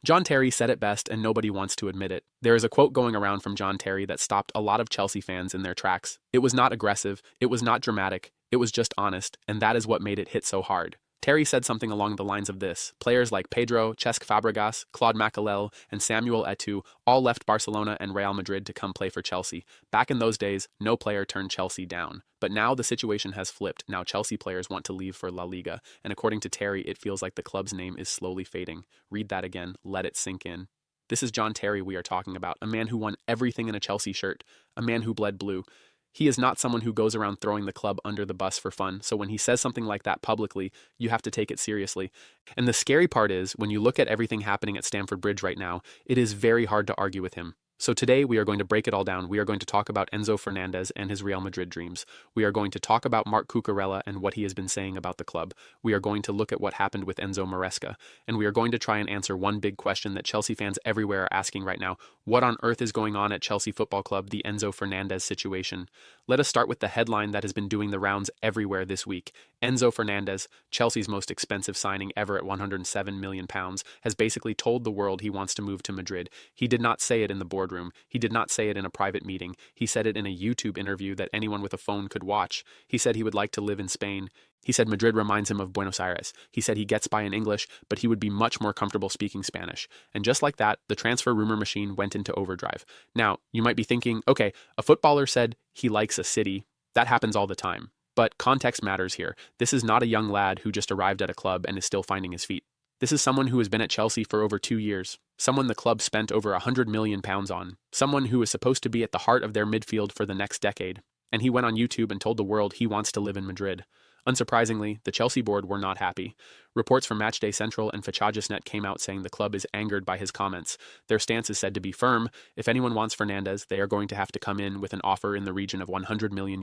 John Terry said it best, and nobody wants to admit it. There is a quote going around from John Terry that stopped a lot of Chelsea fans in their tracks. It was not aggressive, it was not dramatic, it was just honest, and that is what made it hit so hard. Terry said something along the lines of this: players like Pedro, Cesc Fabregas, Claude Makélélé, and Samuel Eto'o all left Barcelona and Real Madrid to come play for Chelsea. Back in those days, no player turned Chelsea down. But now the situation has flipped. Now Chelsea players want to leave for La Liga, and according to Terry, it feels like the club's name is slowly fading. Read that again, let it sink in. This is John Terry we are talking about, a man who won everything in a Chelsea shirt, a man who bled blue. He is not someone who goes around throwing the club under the bus for fun, so when he says something like that publicly, you have to take it seriously. And the scary part is, when you look at everything happening at Stamford Bridge right now, it is very hard to argue with him. So today we are going to break it all down. We are going to talk about Enzo Fernandez and his Real Madrid dreams. We are going to talk about Marc Cucurella and what he has been saying about the club. We are going to look at what happened with Enzo Maresca. And we are going to try and answer one big question that Chelsea fans everywhere are asking right now. What on earth is going on at Chelsea Football Club, the Enzo Fernandez situation? Let us start with the headline that has been doing the rounds everywhere this week. Enzo Fernandez, Chelsea's most expensive signing ever at £107 million, has basically told the world he wants to move to Madrid. He did not say it in the boardroom. He did not say it in a private meeting. He said it in a YouTube interview that anyone with a phone could watch. He said he would like to live in Spain. He said Madrid reminds him of Buenos Aires. He said he gets by in English, but he would be much more comfortable speaking Spanish. And just like that, the transfer rumor machine went into overdrive. Now, you might be thinking, okay, a footballer said he likes a city. That happens all the time. But context matters here. This is not a young lad who just arrived at a club and is still finding his feet. This is someone who has been at Chelsea for over 2 years. Someone the club spent over £100 million on. Someone who is supposed to be at the heart of their midfield for the next decade. And he went on YouTube and told the world he wants to live in Madrid. Unsurprisingly, the Chelsea board were not happy. Reports from Matchday Central and Fichajesnet came out saying the club is angered by his comments. Their stance is said to be firm. If anyone wants Fernandez, they are going to have to come in with an offer in the region of €100 million.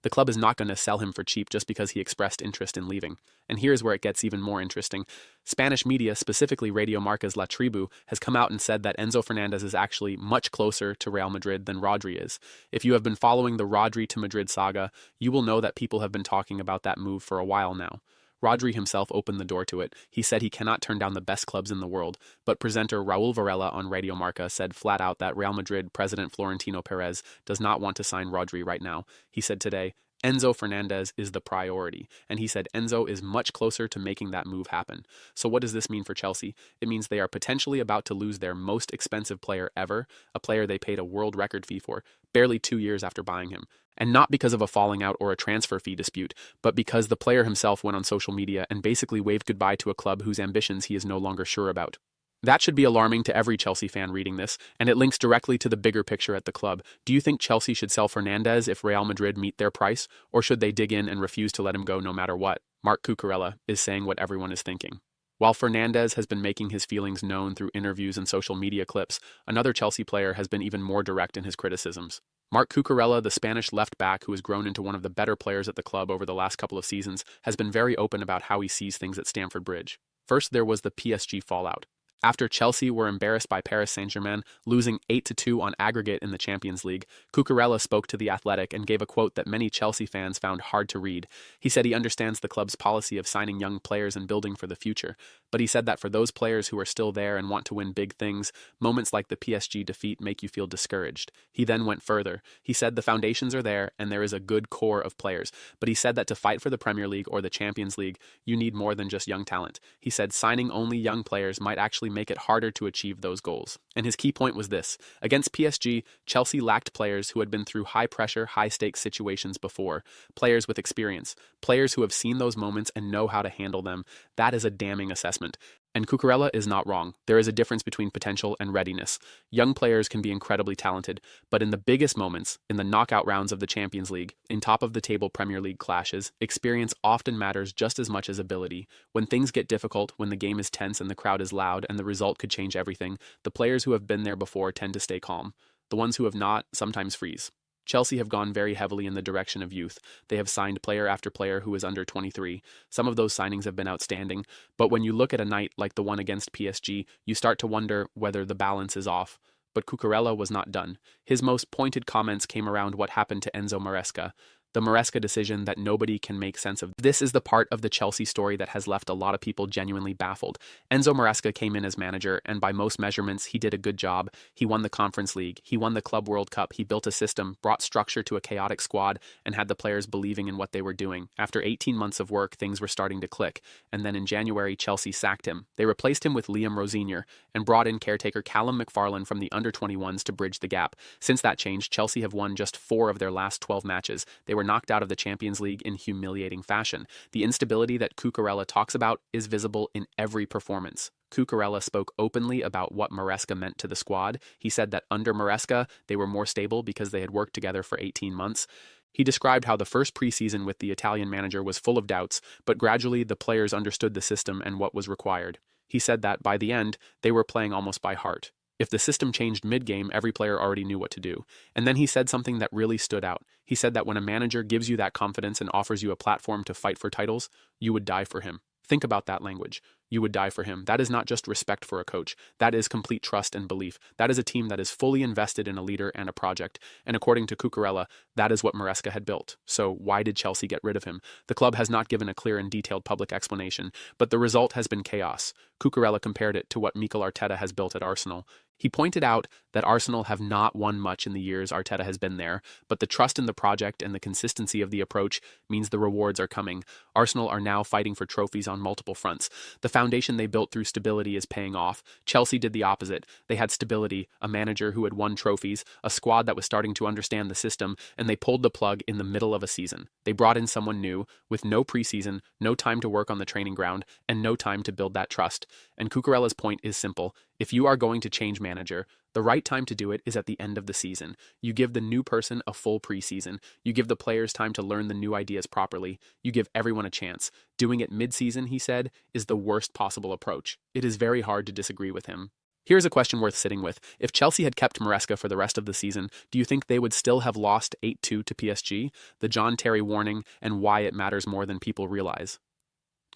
The club is not going to sell him for cheap just because he expressed interest in leaving. And here's where it gets even more interesting. Spanish media, specifically Radio Marca's La Tribu, has come out and said that Enzo Fernandez is actually much closer to Real Madrid than Rodri is. If you have been following the Rodri to Madrid saga, you will know that people have been talking about that move for a while now. Rodri himself opened the door to it. He said he cannot turn down the best clubs in the world, but presenter Raul Varela on Radio Marca said flat out that Real Madrid president Florentino Perez does not want to sign Rodri right now. He said today, Enzo Fernandez is the priority, and he said Enzo is much closer to making that move happen. So what does this mean for Chelsea? It means they are potentially about to lose their most expensive player ever, a player they paid a world record fee for, barely 2 years after buying him. And not because of a falling out or a transfer fee dispute, but because the player himself went on social media and basically waved goodbye to a club whose ambitions he is no longer sure about. That should be alarming to every Chelsea fan reading this, and it links directly to the bigger picture at the club. Do you think Chelsea should sell Fernandez if Real Madrid meet their price, or should they dig in and refuse to let him go no matter what? Marc Cucurella is saying what everyone is thinking. While Fernandez has been making his feelings known through interviews and social media clips, another Chelsea player has been even more direct in his criticisms. Marc Cucurella, the Spanish left-back who has grown into one of the better players at the club over the last couple of seasons, has been very open about how he sees things at Stamford Bridge. First, there was the PSG fallout. After Chelsea were embarrassed by Paris Saint-Germain, losing 8-2 on aggregate in the Champions League, Cucurella spoke to The Athletic and gave a quote that many Chelsea fans found hard to read. He said he understands the club's policy of signing young players and building for the future, but he said that for those players who are still there and want to win big things, moments like the PSG defeat make you feel discouraged. He then went further. He said the foundations are there and there is a good core of players, but he said that to fight for the Premier League or the Champions League, you need more than just young talent. He said signing only young players might actually make it harder to achieve those goals. And his key point was this: against PSG, Chelsea lacked players who had been through high-pressure, high-stakes situations before, players with experience, players who have seen those moments and know how to handle them. That is a damning assessment. And Cucurella is not wrong. There is a difference between potential and readiness. Young players can be incredibly talented, but in the biggest moments, in the knockout rounds of the Champions League, in top-of-the-table Premier League clashes, experience often matters just as much as ability. When things get difficult, when the game is tense and the crowd is loud and the result could change everything, the players who have been there before tend to stay calm. The ones who have not sometimes freeze. Chelsea have gone very heavily in the direction of youth. They have signed player after player who is under 23. Some of those signings have been outstanding, but when you look at a night like the one against PSG, you start to wonder whether the balance is off. But Cucurella was not done. His most pointed comments came around what happened to Enzo Maresca. The Maresca decision that nobody can make sense of. This is the part of the Chelsea story that has left a lot of people genuinely baffled. Enzo Maresca came in as manager, and by most measurements, he did a good job. He won the Conference League, he won the Club World Cup, he built a system, brought structure to a chaotic squad, and had the players believing in what they were doing. After 18 months of work, things were starting to click, and then in January, Chelsea sacked him. They replaced him with Liam Rosenior and brought in caretaker Callum McFarlane from the under-21s to bridge the gap. Since that change, Chelsea have won just 4 of their last 12 matches. They were knocked out of the Champions League in humiliating fashion. The instability that Cucurella talks about is visible in every performance. Cucurella spoke openly about what Maresca meant to the squad. He said that under Maresca, they were more stable because they had worked together for 18 months. He described how the first preseason with the Italian manager was full of doubts, but gradually the players understood the system and what was required. He said that, by the end, they were playing almost by heart. If the system changed mid-game, every player already knew what to do. And then he said something that really stood out. He said that when a manager gives you that confidence and offers you a platform to fight for titles, you would die for him. Think about that language. You would die for him. That is not just respect for a coach. That is complete trust and belief. That is a team that is fully invested in a leader and a project. And according to Cucurella, that is what Maresca had built. So why did Chelsea get rid of him? The club has not given a clear and detailed public explanation, but the result has been chaos. Cucurella compared it to what Mikel Arteta has built at Arsenal. He pointed out that Arsenal have not won much in the years Arteta has been there, but the trust in the project and the consistency of the approach means the rewards are coming. Arsenal are now fighting for trophies on multiple fronts. The foundation they built through stability is paying off. Chelsea did the opposite. They had stability, a manager who had won trophies, a squad that was starting to understand the system, and they pulled the plug in the middle of a season. They brought in someone new, with no preseason, no time to work on the training ground, and no time to build that trust. And Cucurella's point is simple. If you are going to change manager, the right time to do it is at the end of the season. You give the new person a full preseason. You give the players time to learn the new ideas properly. You give everyone a chance. Doing it mid-season, he said, is the worst possible approach. It is very hard to disagree with him. Here's a question worth sitting with. If Chelsea had kept Maresca for the rest of the season, do you think they would still have lost 8-2 to PSG? The John Terry warning and why it matters more than people realize.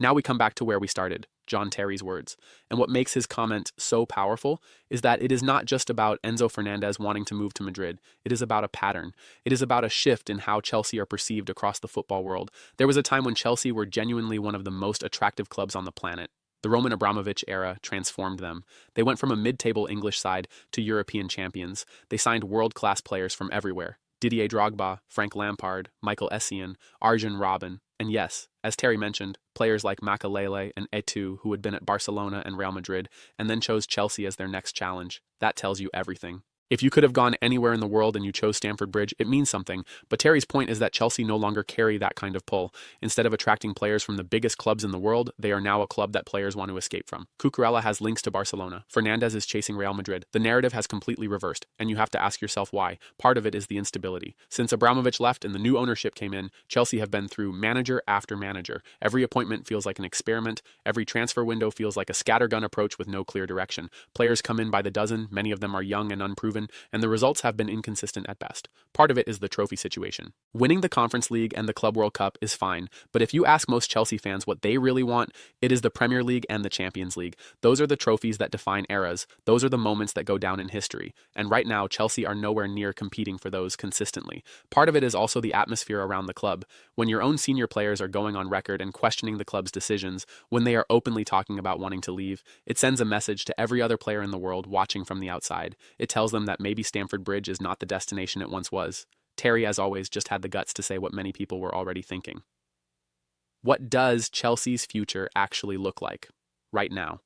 Now we come back to where we started, John Terry's words. And what makes his comment so powerful is that it is not just about Enzo Fernandez wanting to move to Madrid. It is about a pattern. It is about a shift in how Chelsea are perceived across the football world. There was a time when Chelsea were genuinely one of the most attractive clubs on the planet. The Roman Abramovich era transformed them. They went from a mid-table English side to European champions. They signed world-class players from everywhere. Didier Drogba, Frank Lampard, Michael Essien, Arjen Robben, and yes, as Terry mentioned, players like Makelele and Eto'o who had been at Barcelona and Real Madrid and then chose Chelsea as their next challenge. That tells you everything. If you could have gone anywhere in the world and you chose Stamford Bridge, it means something. But Terry's point is that Chelsea no longer carry that kind of pull. Instead of attracting players from the biggest clubs in the world, they are now a club that players want to escape from. Cucurella has links to Barcelona. Fernandez is chasing Real Madrid. The narrative has completely reversed, and you have to ask yourself why. Part of it is the instability. Since Abramovich left and the new ownership came in, Chelsea have been through manager after manager. Every appointment feels like an experiment. Every transfer window feels like a scattergun approach with no clear direction. Players come in by the dozen. Many of them are young and unproven, and the results have been inconsistent at best. Part of it is the trophy situation. Winning the Conference League and the Club World Cup is fine, but if you ask most Chelsea fans what they really want, it is the Premier League and the Champions League. Those are the trophies that define eras. Those are the moments that go down in history. And right now, Chelsea are nowhere near competing for those consistently. Part of it is also the atmosphere around the club. When your own senior players are going on record and questioning the club's decisions, when they are openly talking about wanting to leave, it sends a message to every other player in the world watching from the outside. It tells them that maybe Stamford Bridge is not the destination it once was. Terry, as always, just had the guts to say what many people were already thinking. What does Chelsea's future actually look like right now?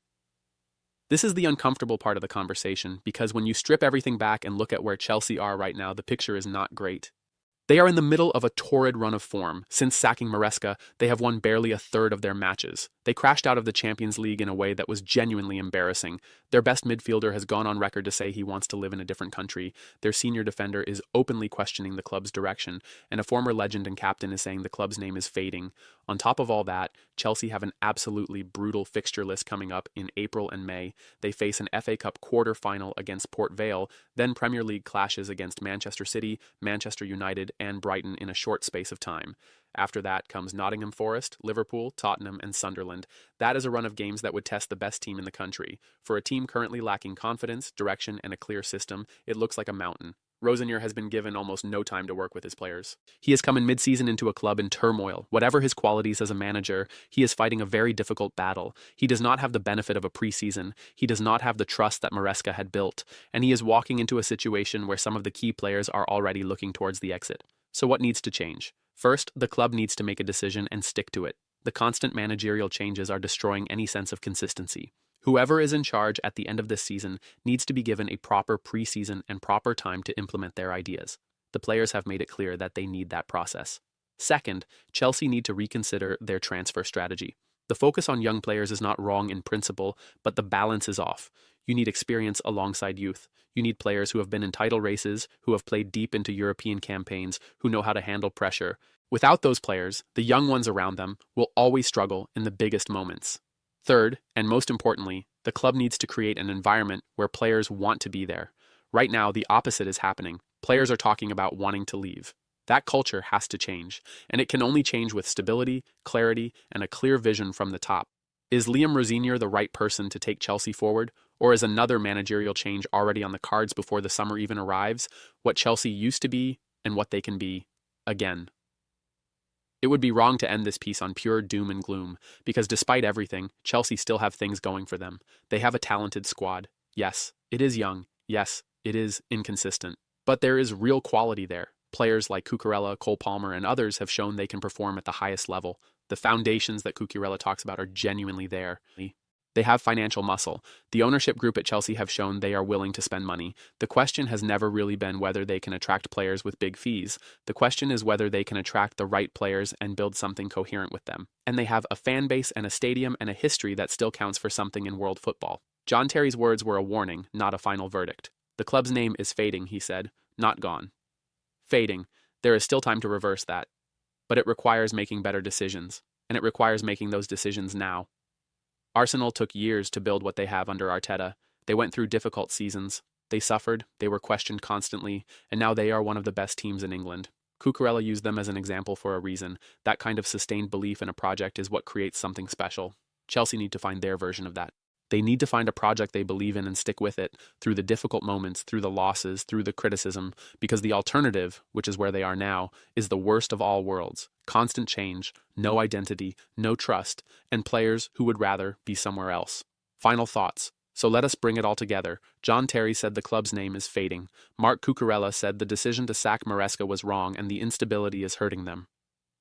This is the uncomfortable part of the conversation, because when you strip everything back and look at where Chelsea are right now, the picture is not great. They are in the middle of a torrid run of form. Since sacking Maresca, they have won barely a third of their matches. They crashed out of the Champions League in a way that was genuinely embarrassing. Their best midfielder has gone on record to say he wants to live in a different country. Their senior defender is openly questioning the club's direction, and a former legend and captain is saying the club's name is fading. On top of all that, Chelsea have an absolutely brutal fixture list coming up in April and May. They face an FA Cup quarter-final against Port Vale, then Premier League clashes against Manchester City, Manchester United, and Brighton in a short space of time. After that comes Nottingham Forest, Liverpool, Tottenham, and Sunderland. That is a run of games that would test the best team in the country. For a team currently lacking confidence, direction, and a clear system, it looks like a mountain. Rosenior has been given almost no time to work with his players. He has come in mid-season into a club in turmoil. Whatever his qualities as a manager, he is fighting a very difficult battle. He does not have the benefit of a preseason. He does not have the trust that Maresca had built. And he is walking into a situation where some of the key players are already looking towards the exit. So what needs to change? First, the club needs to make a decision and stick to it. The constant managerial changes are destroying any sense of consistency. Whoever is in charge at the end of this season needs to be given a proper preseason and proper time to implement their ideas. The players have made it clear that they need that process. Second, Chelsea need to reconsider their transfer strategy. The focus on young players is not wrong in principle, but the balance is off. You need experience alongside youth. You need players who have been in title races, who have played deep into European campaigns, who know how to handle pressure. Without those players, the young ones around them will always struggle in the biggest moments. Third, and most importantly, the club needs to create an environment where players want to be there. Right now, the opposite is happening. Players are talking about wanting to leave. That culture has to change, and it can only change with stability, clarity, and a clear vision from the top. Is Liam Rosenior the right person to take Chelsea forward, or is another managerial change already on the cards before the summer even arrives? What Chelsea used to be and what they can be again. It would be wrong to end this piece on pure doom and gloom, because despite everything, Chelsea still have things going for them. They have a talented squad. Yes, it is young. Yes, it is inconsistent. But there is real quality there. Players like Cucurella, Cole Palmer, and others have shown they can perform at the highest level. The foundations that Cucurella talks about are genuinely there. They have financial muscle. The ownership group at Chelsea have shown they are willing to spend money. The question has never really been whether they can attract players with big fees. The question is whether they can attract the right players and build something coherent with them. And they have a fan base and a stadium and a history that still counts for something in world football. John Terry's words were a warning, not a final verdict. The club's name is fading, he said, not gone. Fading. There is still time to reverse that. But it requires making better decisions. And it requires making those decisions now. Arsenal took years to build what they have under Arteta. They went through difficult seasons. They suffered, they were questioned constantly, and now they are one of the best teams in England. Cucurella used them as an example for a reason. That kind of sustained belief in a project is what creates something special. Chelsea need to find their version of that. They need to find a project they believe in and stick with it through the difficult moments, through the losses, through the criticism, because the alternative, which is where they are now, is the worst of all worlds. Constant change, no identity, no trust, and players who would rather be somewhere else. Final thoughts. So let us bring it all together. John Terry said the club's name is fading. Marc Cucurella said the decision to sack Maresca was wrong and the instability is hurting them.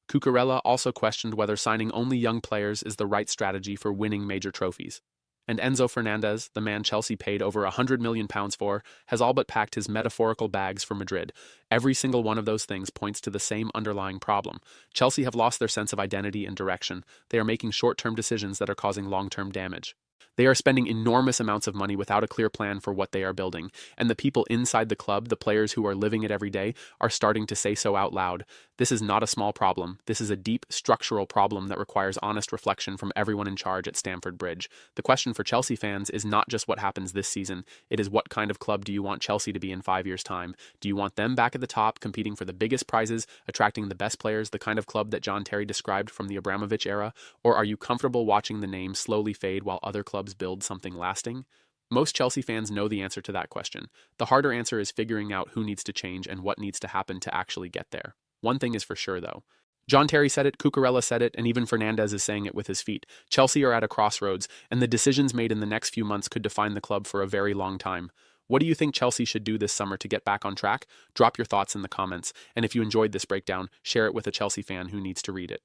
Cucurella also questioned whether signing only young players is the right strategy for winning major trophies. And Enzo Fernandez, the man Chelsea paid over £100 million for, has all but packed his metaphorical bags for Madrid. Every single one of those things points to the same underlying problem. Chelsea have lost their sense of identity and direction. They are making short-term decisions that are causing long-term damage. They are spending enormous amounts of money without a clear plan for what they are building. And the people inside the club, the players who are living it every day, are starting to say so out loud. This is not a small problem. This is a deep structural problem that requires honest reflection from everyone in charge at Stamford Bridge. The question for Chelsea fans is not just what happens this season. It is what kind of club do you want Chelsea to be in 5 years' time? Do you want them back at the top, competing for the biggest prizes, attracting the best players, the kind of club that John Terry described from the Abramovich era? Or are you comfortable watching the name slowly fade while other clubs build something lasting? Most Chelsea fans know the answer to that question. The harder answer is figuring out who needs to change and what needs to happen to actually get there. One thing is for sure, though. John Terry said it, Cucurella said it, and even Fernandez is saying it with his feet. Chelsea are at a crossroads, and the decisions made in the next few months could define the club for a very long time. What do you think Chelsea should do this summer to get back on track? Drop your thoughts in the comments, and if you enjoyed this breakdown, share it with a Chelsea fan who needs to read it.